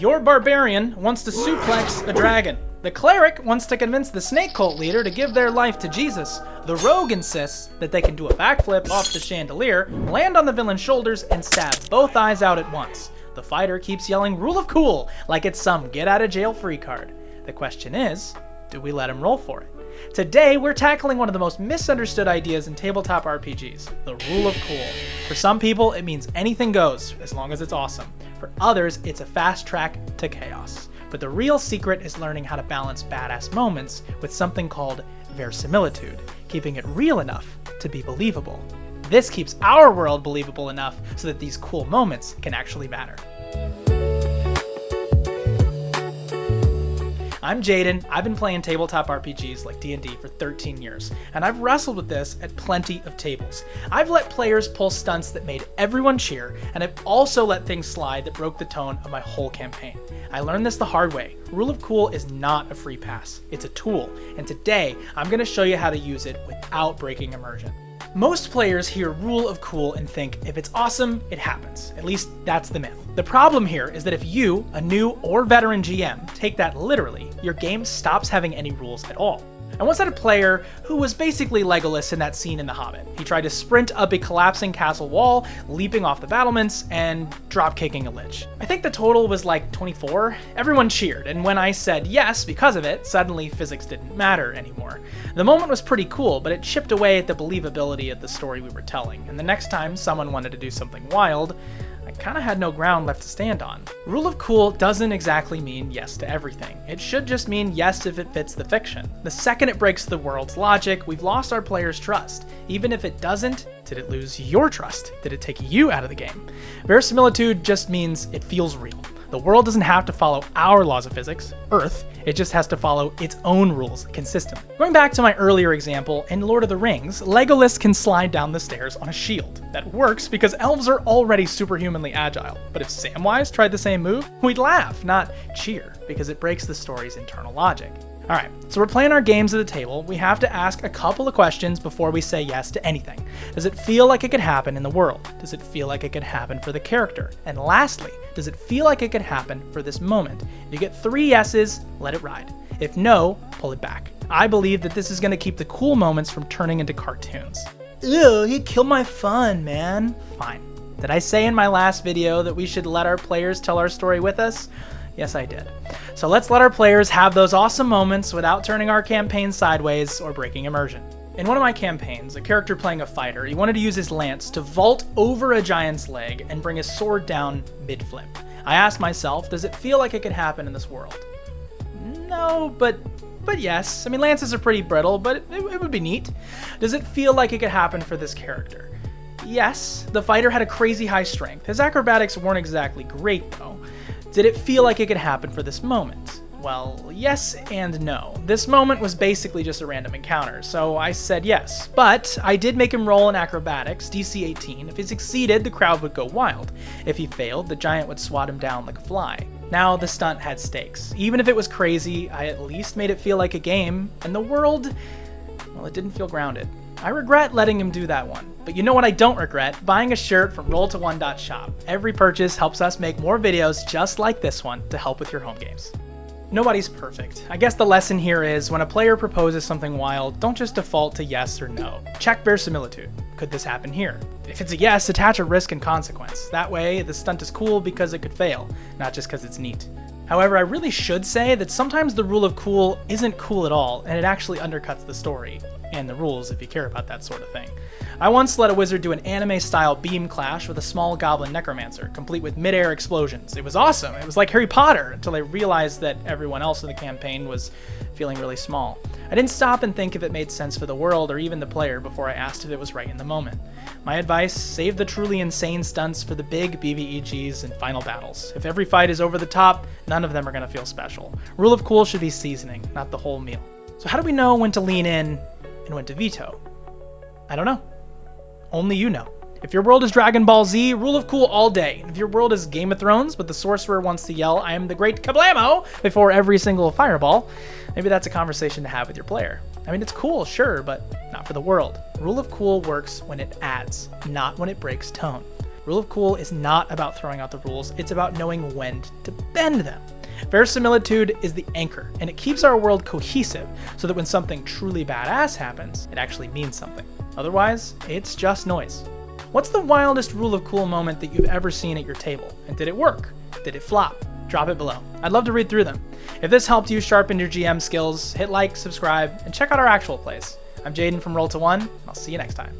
Your barbarian wants to suplex a dragon. The cleric wants to convince the snake cult leader to give their life to Jesus. The rogue insists that they can do a backflip off the chandelier, land on the villain's shoulders, and stab both eyes out at once. The fighter keeps yelling "Rule of Cool" like it's some get-out-of-jail-free card. The question is, do we let him roll for it? Today, we're tackling one of the most misunderstood ideas in tabletop RPGs, the Rule of Cool. For some people, it means anything goes, as long as it's awesome. For others, it's a fast track to chaos. But the real secret is learning how to balance badass moments with something called verisimilitude, keeping it real enough to be believable. This keeps our world believable enough so that these cool moments can actually matter. I'm Jaden. I've been playing tabletop RPGs like D&D for 13 years, and I've wrestled with this at plenty of tables. I've let players pull stunts that made everyone cheer, and I've also let things slide that broke the tone of my whole campaign. I learned this the hard way. Rule of Cool is not a free pass. It's a tool, and today I'm going to show you how to use it without breaking immersion. Most players hear Rule of Cool and think if it's awesome, it happens. At least that's the myth. The problem here is that if you, a new or veteran GM, take that literally, your game stops having any rules at all. I once had a player who was basically Legolas in that scene in The Hobbit. He tried to sprint up a collapsing castle wall, leaping off the battlements, and drop-kicking a lich. I think the total was like 24. Everyone cheered, and when I said yes because of it, suddenly physics didn't matter anymore. The moment was pretty cool, but it chipped away at the believability of the story we were telling, and the next time someone wanted to do something wild, I kinda had no ground left to stand on. Rule of Cool doesn't exactly mean yes to everything. It should just mean yes if it fits the fiction. The second it breaks the world's logic, we've lost our players' trust. Even if it doesn't, did it lose your trust? Did it take you out of the game? Verisimilitude just means it feels real. The world doesn't have to follow our laws of physics, Earth, it just has to follow its own rules consistently. Going back to my earlier example, in Lord of the Rings, Legolas can slide down the stairs on a shield. That works because elves are already superhumanly agile. But if Samwise tried the same move, we'd laugh, not cheer, because it breaks the story's internal logic. Alright, so we're playing our games at the table. We have to ask a couple of questions before we say yes to anything. Does it feel like it could happen in the world? Does it feel like it could happen for the character? And lastly, does it feel like it could happen for this moment? If you get 3 yeses, let it ride. If no, pull it back. I believe that this is going to keep the cool moments from turning into cartoons. Ew, you killed my fun, man. Fine. Did I say in my last video that we should let our players tell our story with us? Yes, I did. So let's let our players have those awesome moments without turning our campaign sideways or breaking immersion. In one of my campaigns, a character playing a fighter, he wanted to use his lance to vault over a giant's leg and bring his sword down mid-flip. I asked myself, does it feel like it could happen in this world? No, but yes. I mean, lances are pretty brittle, but it would be neat. Does it feel like it could happen for this character? Yes. The fighter had a crazy high strength. His acrobatics weren't exactly great, though. Did it feel like it could happen for this moment? Well, yes and no. This moment was basically just a random encounter, so I said yes. But I did make him roll in acrobatics, DC 18. If he succeeded, the crowd would go wild. If he failed, the giant would swat him down like a fly. Now, the stunt had stakes. Even if it was crazy, I at least made it feel like a game, and the world, well, it didn't feel grounded. I regret letting him do that one. But you know what I don't regret? Buying a shirt from roll2one.shop. Every purchase helps us make more videos just like this one to help with your home games. Nobody's perfect. I guess the lesson here is when a player proposes something wild, don't just default to yes or no. Check verisimilitude. Could this happen here? If it's a yes, attach a risk and consequence. That way, the stunt is cool because it could fail, not just because it's neat. However, I really should say that sometimes the rule of cool isn't cool at all, and it actually undercuts the story. And the rules if you care about that sort of thing. I once let a wizard do an anime-style beam clash with a small goblin necromancer, complete with mid-air explosions. It was awesome. It was like Harry Potter, until I realized that everyone else in the campaign was feeling really small. I didn't stop and think if it made sense for the world or even the player before I asked if it was right in the moment. My advice, save the truly insane stunts for the big BBEGs and final battles. If every fight is over the top, none of them are going to feel special. Rule of cool should be seasoning, not the whole meal. So how do we know when to lean in and when to veto? I don't know. Only you know. If your world is Dragon Ball Z, rule of cool all day. If your world is Game of Thrones, but the sorcerer wants to yell, "I am the great Kablamo," before every single fireball, maybe that's a conversation to have with your player. I mean, it's cool, sure, but not for the world. Rule of cool works when it adds, not when it breaks tone. Rule of Cool is not about throwing out the rules, it's about knowing when to bend them. Verisimilitude is the anchor, and it keeps our world cohesive so that when something truly badass happens, it actually means something. Otherwise, it's just noise. What's the wildest Rule of Cool moment that you've ever seen at your table? And did it work? Did it flop? Drop it below. I'd love to read through them. If this helped you sharpen your GM skills, hit like, subscribe, and check out our actual plays. I'm Jaden from Roll to One, and I'll see you next time.